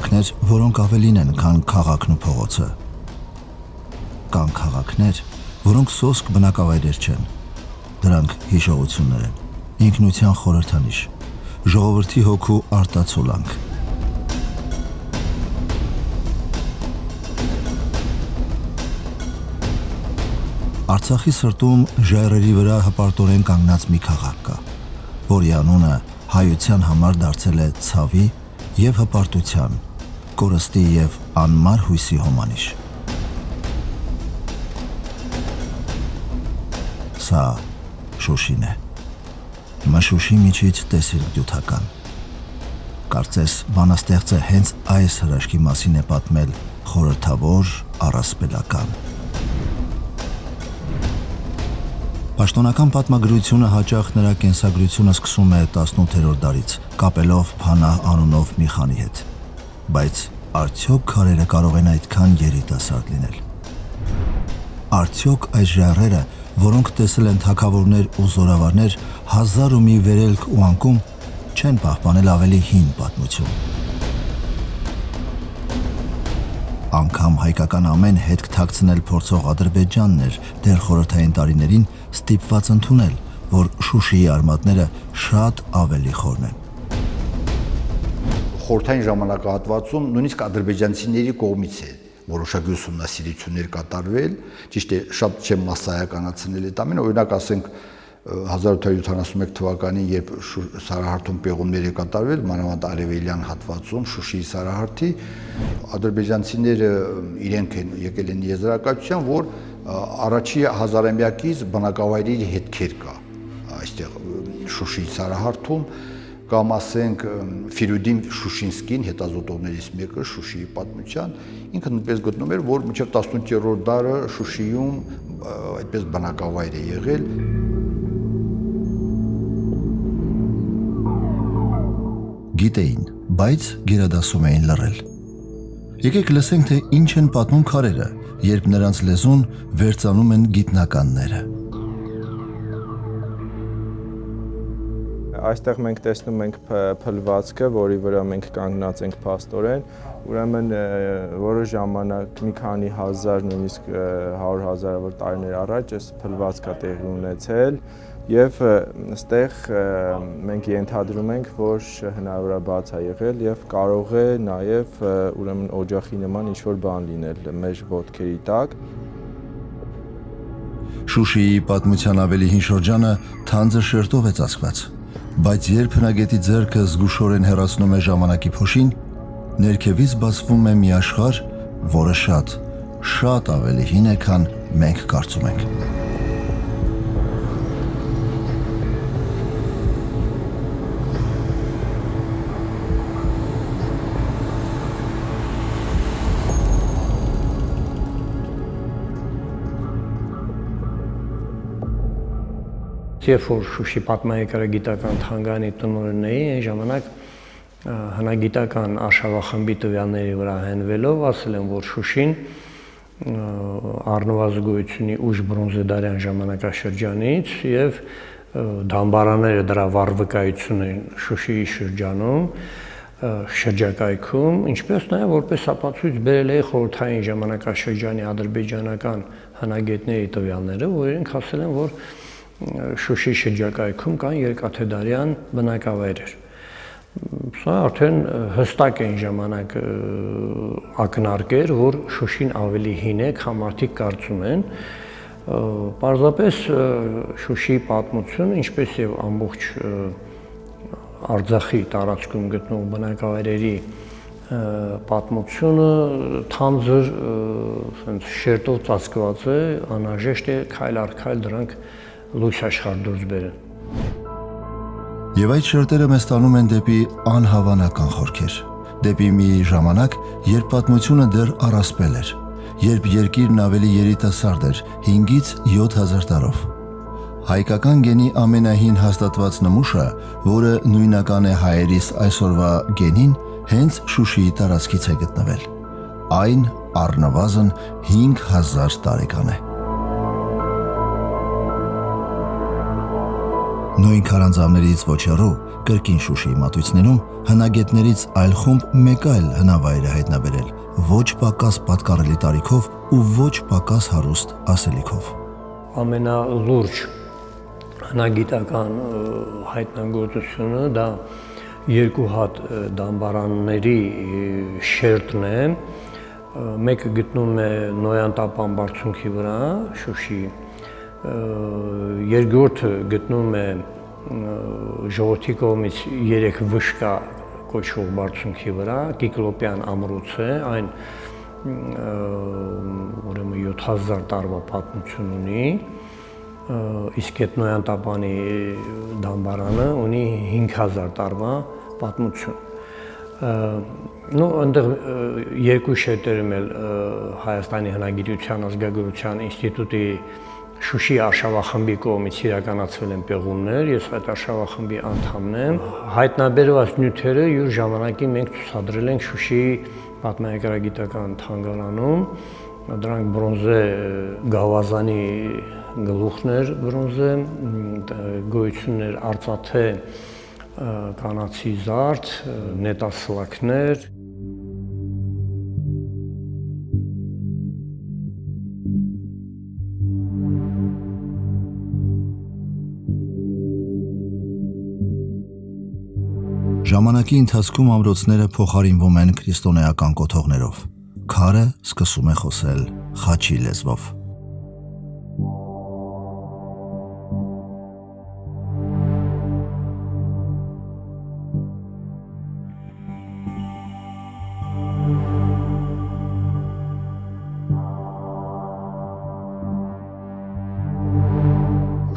քաղաքներ, որոնք ավելին են, քան քաղաքն ու փողոցը։ Կան քաղաքներ, որոնք սոսկ բնակավայրեր չեն։ Դրանք հիշողություններ են, ինքնության խորհրդանիշ, ժողովրդի հոգու արտացոլանք։ Արցախի սրտում ժայռերի վրա հպարտորեն կանգնած մի քաղաք կա, որի անունը հայության համար դարձել է ցավի և հպարտության, կորստի և անմար հույսի հոմանիշ։ Սա Շուշին է։ Մշուշի միջից տեսիլ դյութական։ Կարծես բանաստեղծը հենց այս հրաշքի մասին է պատմել խորհրդավոր առասպելական։ Պաշտոնական պատմագրությունը հաճախ նրա կենսագրությունը սկսում է 18-րդ դարից, կապելով Փանահ անունով մի խանի հետ։ Բայց արդյոք քարերը կարող են այդքան երիտասարդ լինել։ Արդյոք այս ժայռերը, որոնք տեսել են թագավորներ ու զորավարներ, հազար ու մի վերելք ու անկում, չեն պահպանել ավելի հին պատմություն։ Անգամ հայկական ամեն հետք թաքցնել փորձող Ադրբեջանն էր դեռ խորհրդային տարիներին ստիպված ընդունել, որ Շուշիի արմատները շատ ավելի խորն են։ Խորհրդային ժամանակահատվածում նույնիսկ ադրբեջանցիների կողմից է որոշակի ուսումնասիրություններ կատարվել, ճիշտ է, շատ չեմ մասսայականացնել այդ ամենը, օրինակ ասենք 1871 թվականին, երբ Սարահարթում պեղումներ է կատարվել, մանավանդ արևելյան հատվածում Շուշիի Սարահարթի, ադրբեջանցիները իրենք եկել են եզրակացության, որ առաջի հազարամյակից բնակավայրերի հետքեր կա այստեղ Շուշիի Սարահարթում, կամ ասենք Ֆիրուդին Շուշինսկին, հետազոտողներից մեկը Շուշիի պատմության, ինքը նույնպես գտնում էր, որ մինչև 18-րդ դարը Շուշիում այդպես բնակավայր է եղել։ Գիտեին, բայց գերադասում էին լռել։ Եկեք լսենք, թե ինչ են պատմում քարերը, երբ նրանց լեզուն վերծանում են գիտնականները։ Այստեղ մենք տեսնում ենք փլվածքը, որի վրա մենք կանգնած ենք փաստորեն, ուրեմն որոշ ժամանակ մի քանի հազար, նույնիսկ 100,000-ավոր տարիներ առաջ այս փլվածքը տեղի ունեցել եւ այստեղ մենք ենթադրում ենք, որ հնարավորաբաց է եղել եւ կարող է նաեւ ուրեմն օջախի նման ինչ-որ բան լինել մեր ոտքերի տակ։ Շուշիի պատմության ավելի հին շրջանը թանձր շերտով է ծածկված, բայց երբ հնագետի ձեռքը զգուշորեն հեռացնում է ժամանակի փոշին, ներքևից բացվում է մի աշխարհ, որը շատ ավելի հին է, քան մենք կարծում ենք։ Երբ որ Շուշի պատմահայկարագիտական թանգարանի տնօրենն էի, այն ժամանակ հնագիտական արշավախմբի տվյալների վրա հենվելով ասել եմ, որ Շուշին առնվազն գոյությունի ուշ բրոնզեդարյան ժամանակաշրջանից եւ դամբարանները դրա վառ-վկայություն են Շուշիի շրջակայքում, ինչպես նաեւ որպես ապացույց բերել է խորհրդային ժամանակաշրջանի ադրբեջանական հնագետների տվյալները, որոնք ասել են, որ Շուշի շրջակայքում կան երկաթեդարյան բնակավայրեր։ Սա արդեն հստակ այն ժամանակ ակնարկ էր, որ Շուշին ավելի հին է, քան մարդիկ կարծում են։ Պարզապես Շուշիի պատմությունը, ինչպես եւ ամբողջ Արցախի տարածքում գտնող բնակավայրերի պատմությունը թանձր շերտով ծածկված է, անհրաժեշտ է քայլ առ քայլ դրանք լույս աշխարհ դուրս բերեն։ Եվ այդ շերտերը մեզ տանում են դեպի անհավանական խորքեր, դեպի մի ժամանակ, երբ պատմությունը դեռ առասպել էր, երբ երկիրն ավելի երիտասարդ էր 5-ից 7,000 տարով։ Հայկական գենի ամենահին հաստատված նմուշը, որը նույնական է հայերիս այսօրվա գենին, հենց Շուշիի տարածքից է գտնվել։ Այն առնվազն 5,000 տարեկան է։ Նույն քարանձավներից ոչ հեռու, կրկին Շուշիի մատույցներում հնագետներից այլ խումբ մեկ այլ հնավայր է հայտնաբերել, ոչ պակաս պատկառելի տարիքով ու ոչ պակաս հարուստ ասելիքով։ Ամենալուրջ հնագիտական հայտնագործությունը դա երկու հատ դամբարանների շերտն է, մեկը գտնում է Նոյան տապան բարձունքի վրա, Շուշի, երկրորդը գտնում է ժողովրդի կողմից 3 վշկա կոչվող բարձունքի վրա, Կիկլոպյան ամրոց է, այն ուրեմն 7000 տարվա պատմություն ունի, իսկ այդ Նոյան տապանի դամբարանը ունի 5000 տարվա պատմություն։ Այնտեղ երկու շերտերում էլ Հայաստանի հնագիտության ազգագրության ինստիտուտի Շուշի արշավախմբի կողմից իրականացվել են պեղումներ, ես այդ արշավախմբի անդամն եմ։ Հայտնաբերված նյութերը յուր ժամանակի մենք ցուցադրել ենք Շուշիի պատմահայկարագիտական թանգարանում, դրանք բրոնզե գավազանի գլուխներ, բրոնզե գոյություններ արծաթե կանացի զարդ, նետասլակներ։ Ժամանակի ընթացքում ամրոցները փոխարինվում են քրիստոնեական կոթողներով։ Քարը սկսում է խոսել խաչի լեզվով։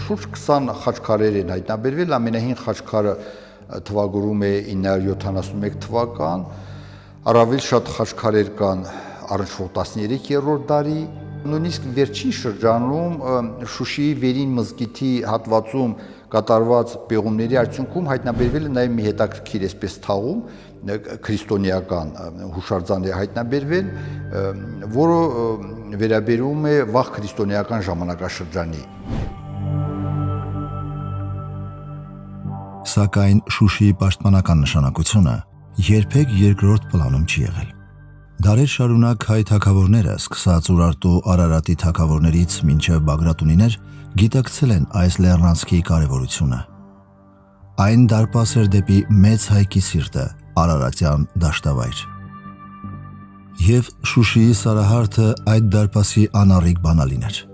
Շուրջ 20 խաչքարեր են հայտնաբերվել, ամենահին խաչքարը թվագրում է 971 թվական, առավել շատ խաչքարեր կան առնչվող 13-րդ դարի, նույնիսկ վերջին շրջանում Շուշիի վերին մզկիթի հատվածում կատարված պեղումների արդյունքում հայտնաբերվել է նաև մի հետաքրքիր այսպես թաղում, քրիստոնեական հուշարձան է հայտնաբերվել, որը վերաբերում է վաղ քրիստոնեական ժամանակաշրջանի։ Սակայն Շուշիի պաշտպանական նշանակությունը երբեք երկրորդ պլանում չի եղել։ Դարեր շարունակ հայ թագավորները, սկսած Ուրարտու Արարատի թագավորներից մինչև Բագրատունիներ, գիտակցել են այս լեռնանցքի կարևորությունը։ Այն դարպաս էր դեպի մեծ հայքի սիրտը, Արարատյան դաշտավայր։ Եվ Շուշիի Սարահարթը այդ դարպասի անառիկ բանալին էր։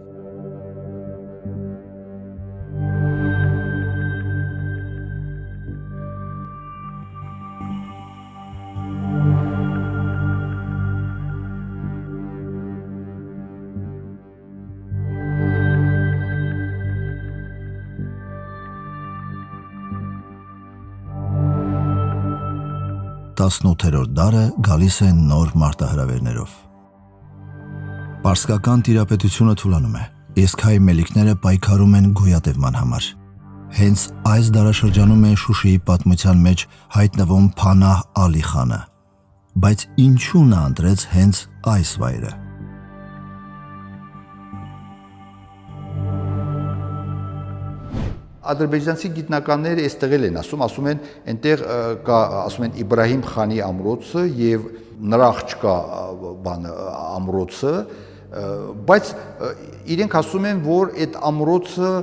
Տասնութերորդ դարը գալիս է նոր մարտահրավերներով։ Պարսկական տիրապետությունը թուլանում է, իսկ հայ մելիքները պայքարում են գոյատևման համար։ Հենց այս դարաշրջանում է Շուշիի պատմության մեջ հայտնվում Փանահ Ալի խանը։ Բայց ինչու նա ընտրեց հենց այս վայրը։ Ադրբեջանցի գիտնականները այստեղ են ասում են այնտեղ կա, ասում են Իբրահիմ խանի ամրոցը եւ նրա աղջկա ամրոցը, բայց իրենք ասում են, որ այդ ամրոցը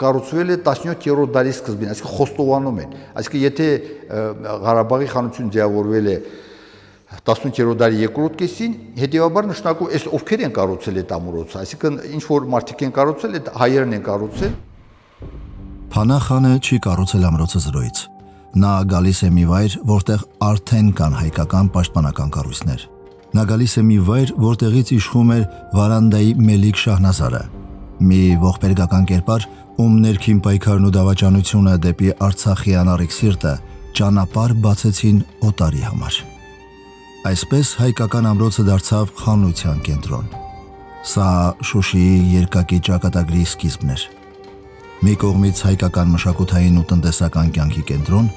կառուցվել է 17-րդ դարի սկզբին, այսինքն խոստովանում են։ Այսինքն եթե Ղարաբաղի խանությունը ձևավորվել է 18-րդ դարի երկրորդ կեսին, հետեւաբար նշանակում այս ովքեր են կառուցել այդ ամրոցը, այսինքն ինչ որ մարդիկ են կառուցել, այդ հայերն են կառուցել։ Փանահ խանը չի կառուցել ամրոցը զրոյից։ Նա գալիս է մի վայր, որտեղ արդեն կան հայկական պաշտպանական կառույցներ։ Նա գալիս է մի վայր, որտեղից իշխում էր Վարանդայի Մելիք Շահնազարը, մի ողբերգական կերպար, ում ներքին պայքարն ու դավաճանությունը դեպի Արցախի անառիկ սիրտը ճանապարհ բացեցին օտարի համար։ Այսպես հայկական ամրոցը դարձավ խանության կենտրոն։ Սա Շուշիի երկակի ճակատագրի սկիզբն էր։ Մի կողմից հայկական մշակութային ու տնտեսական կյանքի կենտրոն,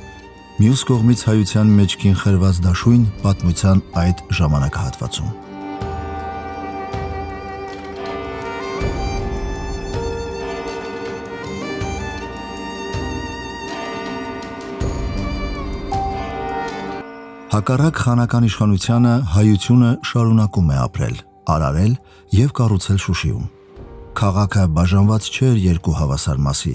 մյուս կողմից հայության մեջքին խրված դաշույն պատմության այդ ժամանակահատվածում։ Հակառակ խանական իշխանությանը հայությունը շարունակում է ապրել, արարել եւ կառուցել Շուշիում։ Քաղաքը բաժանված չէր երկու հավասար մասի,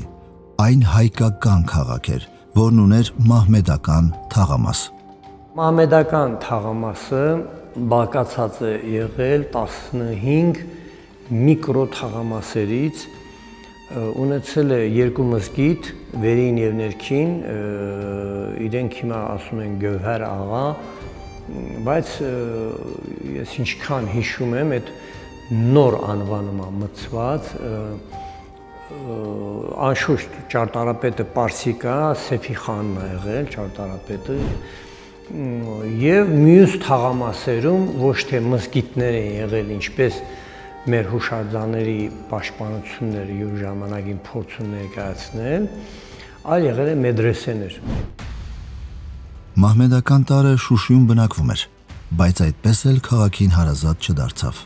այն հայկական քաղաք էր, որն ուներ մահմեդական թաղամաս։ Մահմեդական թաղամասը բաղկացած է եղել 15 միկրո թաղամասերից, ունեցել է երկու մզկիթ, վերին եւ ներքին, իրենք հիմա ասում են Գևհար աղա, բայց ես ինչքան հիշում եմ, այդ նոր անվանումը մտցված, անշուշտ ճարտարապետը Պարսիկա, Սեֆի խանն է եղել ճարտարապետը, եւ մյուս թաղամասերում ոչ թե մզկիթներ են եղել, ինչպես մեր հուշարձանների պաշտպանությունները յուր ժամանակին փորձում ներկայացնել, այլ եղել է մեդրեսեներ։ Մահմեդական տարը Շուշիում բնակվում էր, բայց այդպես էլ քաղաքին հարազատ չդարձավ։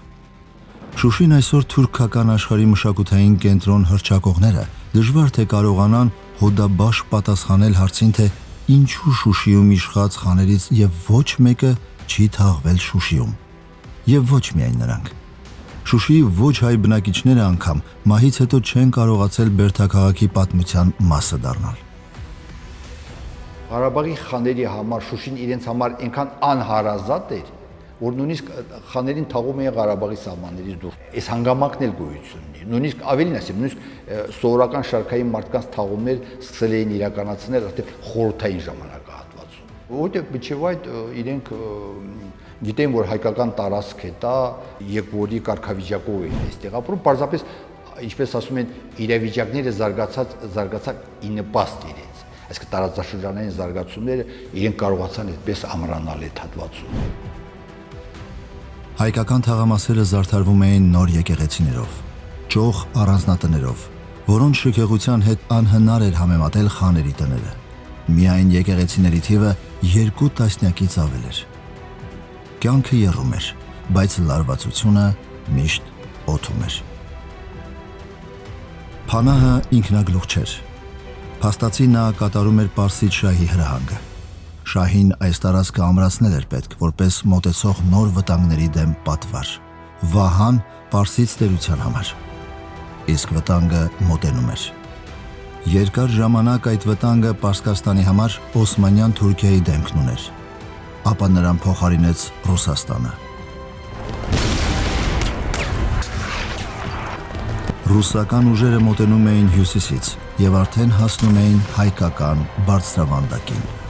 Շուշին այսօր թուրքական աշխարհի մշակութային կենտրոն հռչակողները դժվար թե կարողանան հոդաբաշ պատասխանել հարցին, թե ինչու Շուշիում իշխած խաներից եւ ոչ մեկը չի թաղվել Շուշիում։ Եվ ոչ միայն նրանք։ Շուշիի ոչ հայ բնակիչները անգամ մահից հետո չեն կարողացել Բերդաքաղաքի պատմության մասը դառնալ։ Ղարաբաղի խաների համար Շուշին իրենց համար այնքան անհարազատ էր, որ նույնիսկ խաներին թաղում էին Ղարաբաղի սահմաններից դուրս։ Այս հանգամանքն էլ գոյություն ունի։ Նույնիսկ ավելին ասեմ, նույնիսկ սովորական շարքային մարդկանց թաղումներ սկսել էին իրականացնել արդեն խորհրդային ժամանակահատվածում։ Որտեղ միջև այդ իրենք գիտեն, որ հայկական տարածք է դա, եկվորի կարգավիճակով են այստեղ ապրում, պարզապես ինչպես ասում են, իրավիճակները զարգացած ի նպաստ իրենց։ Այսինքն տարածաշրջանային զարգացումները իրենք կարողացան այդպես ամրանալ այդ հատվածում։ Հայկական թաղամասերը զարդարվում էին նոր եկեղեցիներով, ճոխ առանձնատներով, որոնց շքեղության հետ անհնար էր համեմատել խաների տները։ Միայն եկեղեցիների թիվը 2 տասնյակից ավել էր։ Կյանքը եռում էր, բայց լարվածությունը միշտ օդում էր։ Փանահը ինքնագլուխ չէր։ Փաստացի նա կատարում էր Պարսից շահի հրահանգը։ Շահին այս տարածքը ամրացնել էր պետք, որպես մոտեցող նոր վտանգների դեմ պատվար։ Վահան Պարսից տերության համար։ Իսկ վտանգը մոտենում էր։ Երկար ժամանակ այդ վտանգը Պարսկաստանի համար Օսմանյան Թուրքիայի դեմքն ուներ, ապա նրան փոխարինեց Ռուսաստանը։ Ռուսական ուժերը մոտենում էին հյուսիսից եւ արդեն հասնում էին հայկական բարձրավանդակին։